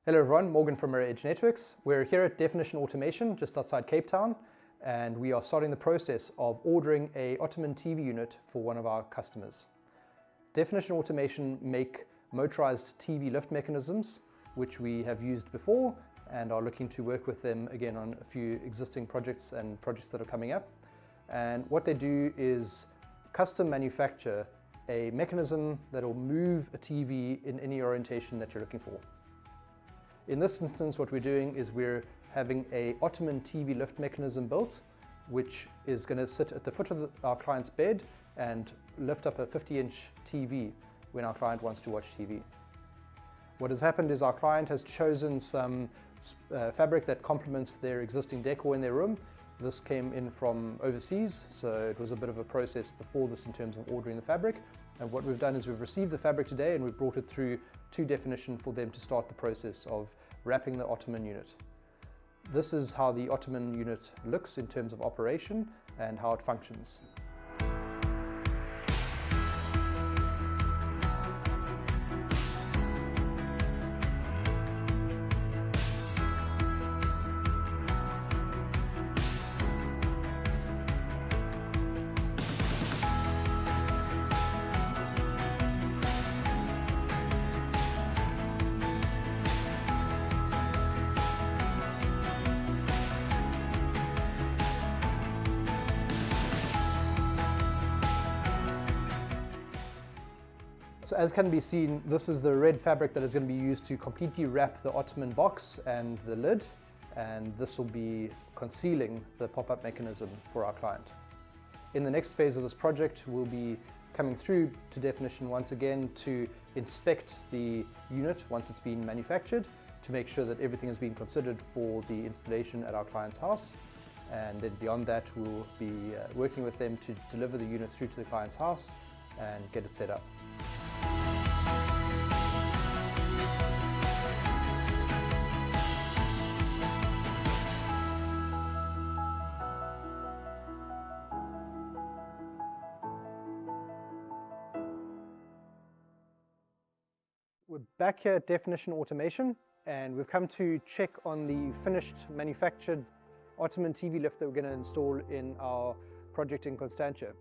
Hello everyone, Morgan from Mirror Edge Networks. We're here at Definition Automation just outside Cape Town, and we are starting the process of ordering a Ottoman TV unit for one of our customers. Definition Automation make motorized TV lift mechanisms, which we have used before and are looking to work with them again on a few existing projects and projects that are coming up. And what they do is custom manufacture a mechanism that will move a TV in any orientation that you're looking for. In this instance, what we're doing is we're having a Ottoman TV lift mechanism built, which is going to sit at the foot of our client's bed and lift up a 50-inch TV when our client wants to watch TV. What has happened is our client has chosen some fabric that complements their existing decor in their room. This came in from overseas, so it was a bit of a process before this in terms of ordering the fabric. And what we've done is we've received the fabric today and we've brought it through to Definition for them to start the process of wrapping the Ottoman unit. This is how the Ottoman unit looks in terms of operation and how it functions. So as can be seen, this is the red fabric that is going to be used to completely wrap the Ottoman box and the lid, and this will be concealing the pop-up mechanism for our client. In the next phase of this project, we'll be coming through to Definition once again to inspect the unit once it's been manufactured, to make sure that everything has been considered for the installation at our client's house. And then beyond that, we'll be working with them to deliver the unit through to the client's house and get it set up. We're back here at Definition Automation, and we've come to check on the finished manufactured Ottoman TV lift that we're going to install in our project in Constantia.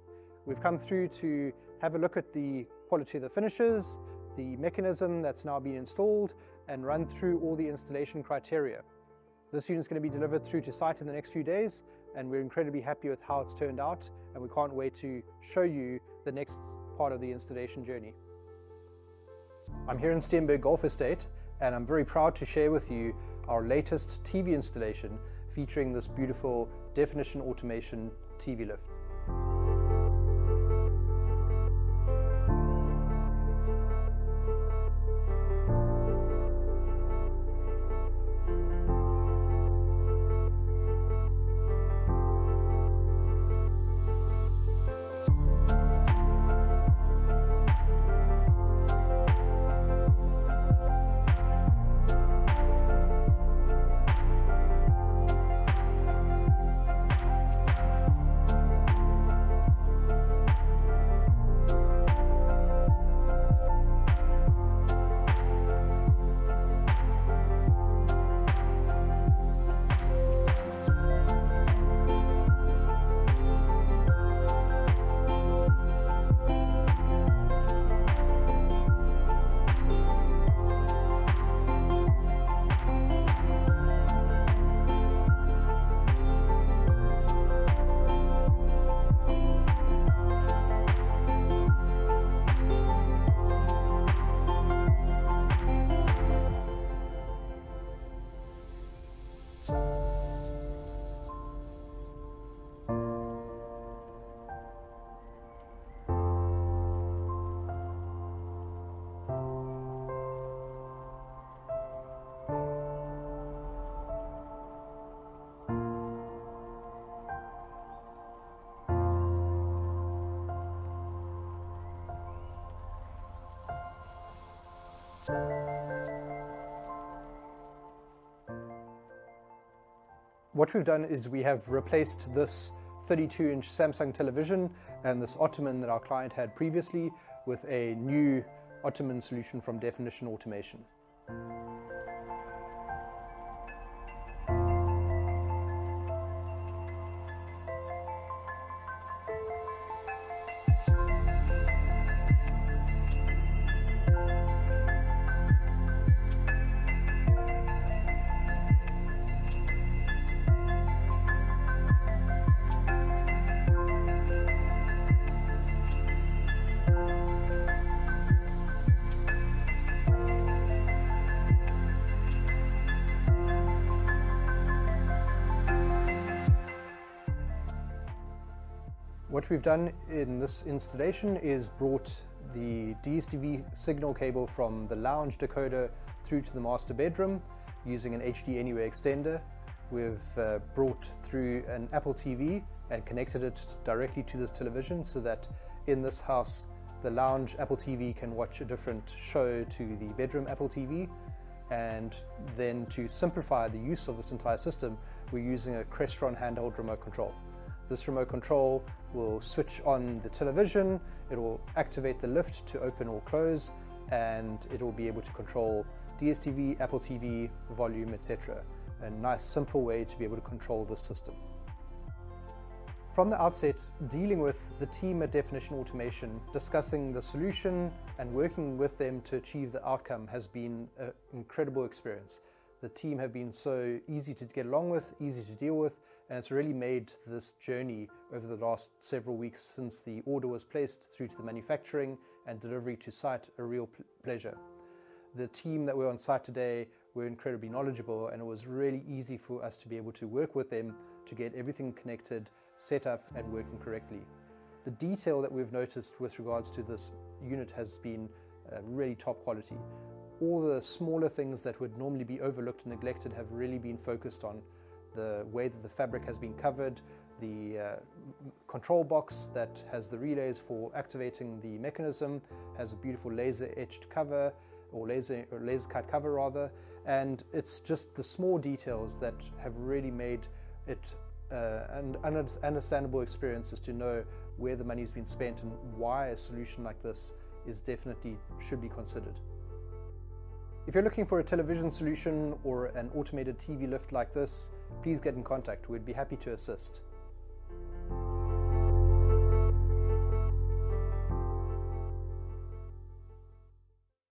We've come through to have a look at the quality of the finishes, the mechanism that's now been installed, and run through all the installation criteria. This unit is going to be delivered through to site in the next few days, and we're incredibly happy with how it's turned out, and we can't wait to show you the next part of the installation journey. I'm here in Steenberg Golf Estate, and I'm very proud to share with you our latest TV installation featuring this beautiful Definition Automation TV lift. What we've done is we have replaced this 32-inch Samsung television and this Ottoman that our client had previously with a new Ottoman solution from Definition Automation. What we've done in this installation is brought the DSTV signal cable from the lounge decoder through to the master bedroom using an HD Anywhere extender. We've brought through an Apple TV and connected it directly to this television so that in this house the lounge Apple TV can watch a different show to the bedroom Apple TV. And then to simplify the use of this entire system, we're using a Crestron handheld remote control. This remote control will switch on the television, it will activate the lift to open or close, and it will be able to control DSTV, Apple TV, volume, etc. A nice simple way to be able to control this system. From the outset, dealing with the team at Definition Automation, discussing the solution and working with them to achieve the outcome has been an incredible experience. The team have been so easy to get along with, easy to deal with, and it's really made this journey over the last several weeks since the order was placed through to the manufacturing and delivery to site a real pleasure. The team that were on site today were incredibly knowledgeable, and it was really easy for us to be able to work with them to get everything connected, set up and working correctly. The detail that we've noticed with regards to this unit has been really top quality. All the smaller things that would normally be overlooked and neglected have really been focused on. The way that the fabric has been covered, the control box that has the relays for activating the mechanism has a beautiful laser etched cover, or laser cut cover rather, and it's just the small details that have really made it an understandable experience as to know where the money's been spent and why a solution like this should be considered. If you're looking for a television solution or an automated TV lift like this, please get in contact. We'd be happy to assist.